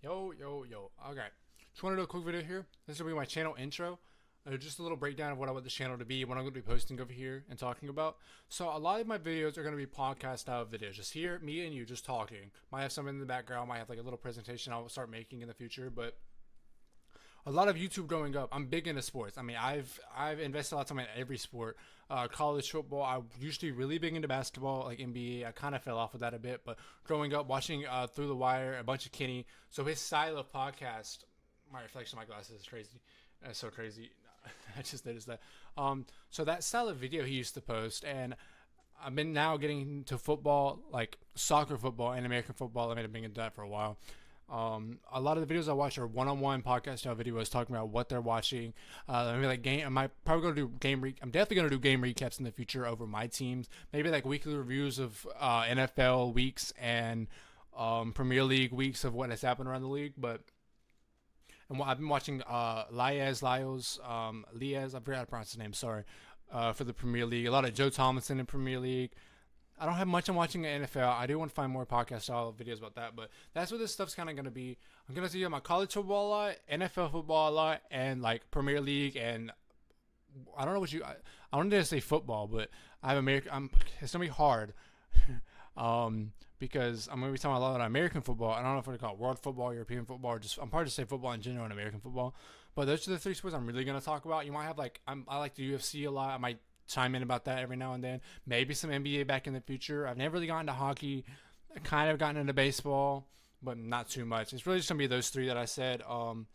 Yo. Okay. Just want to do a quick video here. This will be my channel intro. Just a little breakdown of what I want the channel to be, what I'm going to be posting over here and talking about. So a lot of my videos are going to be podcast style videos. Just here, me and you, just talking. Might have something in the background. Might have like a little presentation I'll start making in the future. But a lot of YouTube growing up. I'm big into sports. I mean, I've invested a lot of time in every sport. College football. I used to be really big into basketball, like NBA. I kind of fell off with that a bit, but growing up, watching Through the Wire, a bunch of Kenny. So his style of podcast, my reflection of my glasses is crazy. That's so crazy. I just noticed that. So that style of video he used to post, and I've been now getting into football, like soccer football and American football. I've been into that for a while. A lot of the videos I watch are one-on-one podcast style videos talking about what they're watching. Maybe like game. I'm probably gonna do I'm definitely gonna do game recaps in the future over my teams. Maybe like weekly reviews of NFL weeks and Premier League weeks of what has happened around the league. But and I've been watching Liaz, I forgot how to pronounce his name. Sorry. For the Premier League, a lot of Joe Thomason in Premier League. I don't have much I'm watching in NFL. I do want to find more podcast style videos about that, but that's what this stuff's kind of going to be. I'm going to see my college football a lot, NFL football a lot, and like Premier League, and I don't know what I wanted to say football, but I have it's going to be hard. Because I'm going to be talking a lot about American football. I don't know if I call it world football, European football, or just I'm probably just say football in general and American football. But those are the three sports I'm really going to talk about. You might have I like the UFC a lot. I might chime in about that every now and then. Maybe some NBA back in the future. I've never really gotten to hockey. I kind of gotten into baseball, but not too much. It's really just gonna be those three that I said. So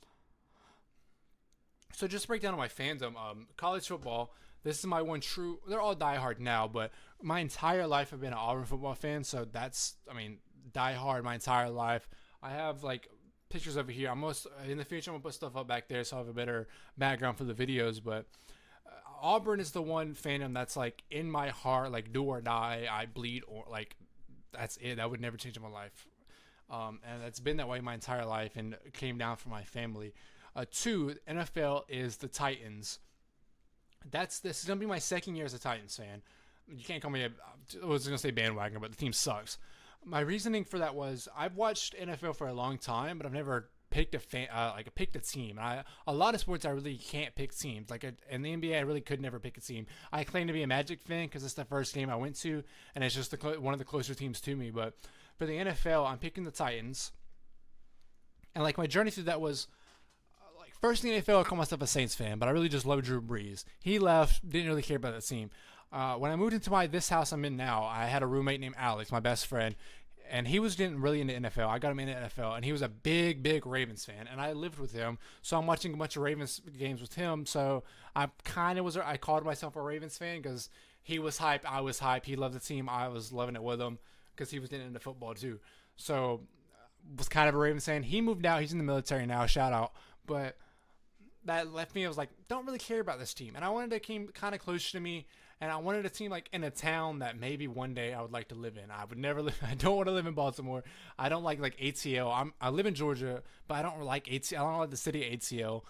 just to break down on my fandom. College football. This is my one true. They're all diehard now, but my entire life I've been an Auburn football fan. So diehard my entire life. I have like pictures over here. In the future I'm gonna put stuff up back there so I have a better background for the videos, but. Auburn is the one fandom that's like in my heart, like do or die. I bleed or like that's it. That would never change in my life. And it's been that way my entire life, and it came down from my family. Two, NFL is the Titans. This is gonna be my second year as a Titans fan. You can't call me I was gonna say bandwagon, but the team sucks. My reasoning for that was I've watched NFL for a long time, but I've never picked picked a team. A lot of sports I really can't pick teams. In the NBA, I really could never pick a team. I claim to be a Magic fan because it's the first game I went to, and it's just one of the closer teams to me. But for the NFL, I'm picking the Titans. And like my journey through that was first in the NFL, I call myself a Saints fan, but I really just love Drew Brees. He left, didn't really care about that team. When I moved into this house I'm in now, I had a roommate named Alex, my best friend. And he was getting really into NFL. I got him into NFL, and he was a big Ravens fan. And I lived with him, so I'm watching a bunch of Ravens games with him. So I called myself a Ravens fan because he was hype, I was hype. He loved the team, I was loving it with him because he was getting into football too. So was kind of a Ravens fan. He moved out. He's in the military now. Shout out. But that left me. I was like, don't really care about this team, and I wanted a team kind of close to me. And I wanted a team like in a town that maybe one day I would like to live in. I would never live. I don't want to live in Baltimore. I don't like ATL. I live in Georgia, but I don't like ATL. I don't like the city of ATL.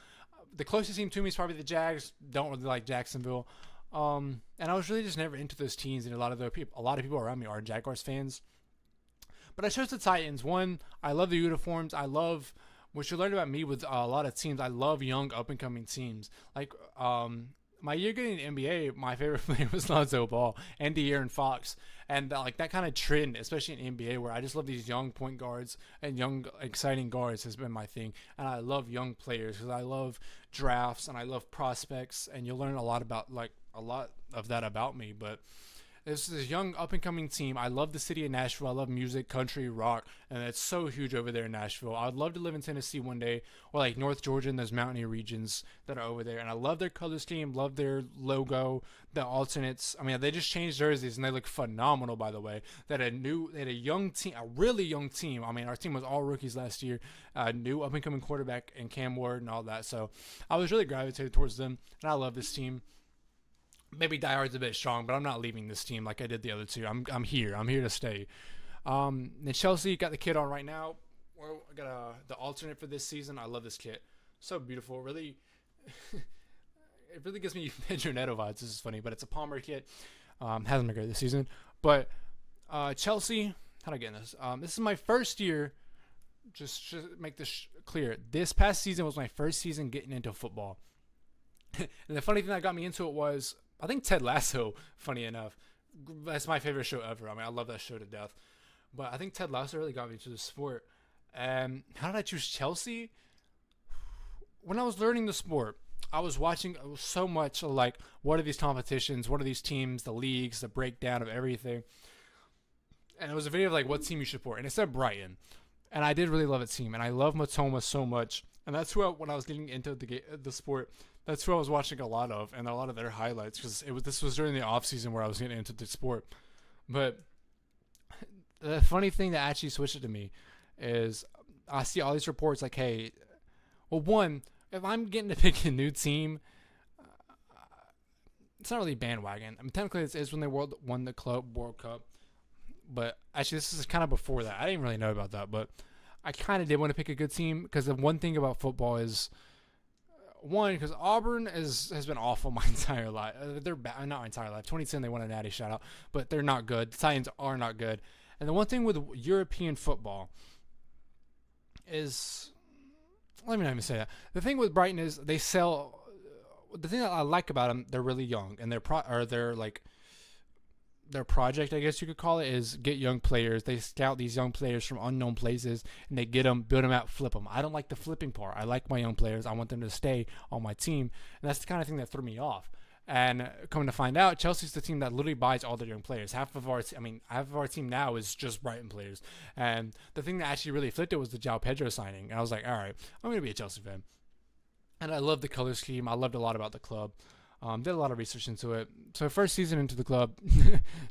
The closest team to me is probably the Jags. Don't really like Jacksonville. And I was really just never into those teams. And a lot of people around me are Jaguars fans. But I chose the Titans. One, I love the uniforms. I love what you learned about me with a lot of teams. I love young up and coming teams. My year getting the NBA, my favorite player was Lonzo Ball and De'Aaron Fox, and that kind of trend, especially in NBA, where I just love these young point guards and young exciting guards has been my thing, and I love young players because I love drafts and I love prospects, and you'll learn a lot of that about me, but. This is a young up-and-coming team. I love the city of Nashville. I love music, country, rock, and it's so huge over there in Nashville. I would love to live in Tennessee one day, or like North Georgia and those mountainy regions that are over there. And I love their color scheme, love their logo, the alternates. I mean, they just changed jerseys, and they look phenomenal, by the way. They had a young team, a really young team. I mean, our team was all rookies last year. New up-and-coming quarterback and Cam Ward and all that. So I was really gravitated towards them, and I love this team. Maybe Die Hard's a bit strong, but I'm not leaving this team like I did the other two. I'm here. I'm here to stay. Then Chelsea got the kit on right now. Well, I got the alternate for this season. I love this kit. So beautiful. Really, it really gives me Pedro Neto vibes. This is funny, but it's a Palmer kit. Hasn't been great this season. But Chelsea, how do I get in this? This is my first year just make this clear. This past season was my first season getting into football. And the funny thing that got me into it was, I think Ted Lasso, funny enough. That's my favorite show ever. I mean, I love that show to death. But I think Ted Lasso really got me into the sport. And how did I choose Chelsea? When I was learning the sport, I was watching so much of like, what are these competitions? What are these teams? The leagues, the breakdown of everything. And it was a video of like what team you should support. And it said Brighton. And I did really love its team. And I love Matoma so much. And that's who when I was getting into the sport, that's who I was watching a lot of, and a lot of their highlights, because this was during the off season where I was getting into the sport. But the funny thing that actually switched it to me is I see all these reports like, hey, well, one, if I'm getting to pick a new team, it's not really bandwagon. I mean, technically it is when they won the club World Cup, but actually this is kind of before that. I didn't really know about that, but I kind of did want to pick a good team, because the one thing about football is, one, because Auburn has been awful my entire life. They're bad, not my entire life. 2010 they won a natty shout out, but they're not good. The Titans are not good. And the one thing with European football is, let me not even say that. The thing with Brighton is they sell. The thing that I like about them, they're really young, and they're like, their project, I guess you could call it, is get young players. They scout these young players from unknown places, and they get them, build them out, flip them. I don't like the flipping part. I like my young players. I want them to stay on my team, and that's the kind of thing that threw me off. And coming to find out, Chelsea's the team that literally buys all their young players. Half of our team now is just Brighton players. And the thing that actually really flipped it was the João Pedro signing. And I was like, all right, I'm gonna be a Chelsea fan. And I love the color scheme. I loved a lot about the club. Did a lot of research into it. So first season into the club,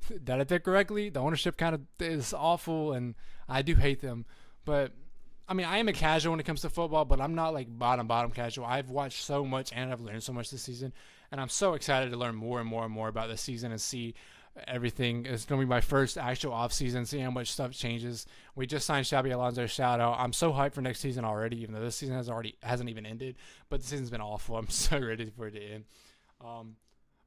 did I pick correctly? The ownership kind of is awful, and I do hate them. But I mean, I am a casual when it comes to football, but I'm not like bottom casual. I've watched so much and I've learned so much this season, and I'm so excited to learn more and more and more about this season and see everything. It's going to be my first actual off season, see how much stuff changes. We just signed Xabi Alonso, shout out. I'm so hyped for next season already, even though this season hasn't even ended, but the season's been awful. I'm so ready for it to end.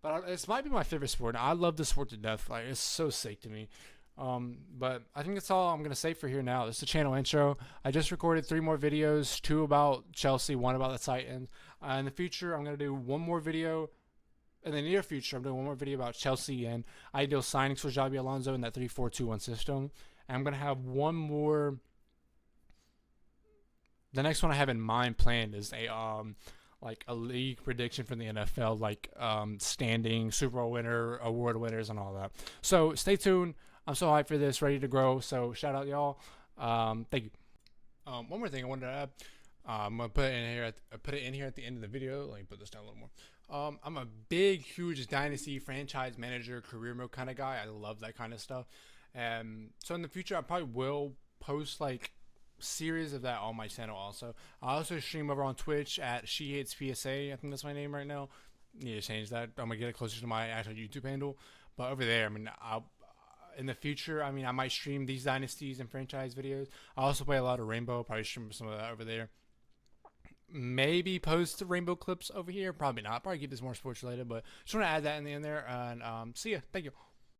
But this might be my favorite sport. I love this sport to death. Like, it's so sick to me. But I think that's all I'm gonna say for here now. This is the channel intro. I just recorded 3 more videos, 2 about Chelsea, 1 about the Titans. In the future, I'm gonna do 1 more video. In the near future, I'm doing 1 more video about Chelsea and ideal signings for Xabi Alonso in that 3-4-2-1 system. And I'm gonna have 1 more. The next one I have in mind planned is like a league prediction from the NFL, like standing, Super Bowl winner, award winners, and all that. So stay tuned. I'm so hyped for this, ready to grow. So shout out y'all. Thank you. One more thing I wanted to add. I'm gonna put it in here. Put it in here at the end of the video. Let me put this down a little more. I'm a big, huge dynasty franchise manager, career mode kind of guy. I love that kind of stuff. And so in the future, I probably will post like series of that on my channel. Also, I also stream over on Twitch at She Hates PSA. I think that's my name right now. Need to change that. I'm gonna get it closer to my actual YouTube handle. But over there, I mean, in the future, I mean, I might stream these dynasties and franchise videos. I also play a lot of Rainbow. Probably stream some of that over there. Maybe post Rainbow clips over here. Probably not. Probably keep this more sports related. But just want to add that in the end there. And see ya. Thank you.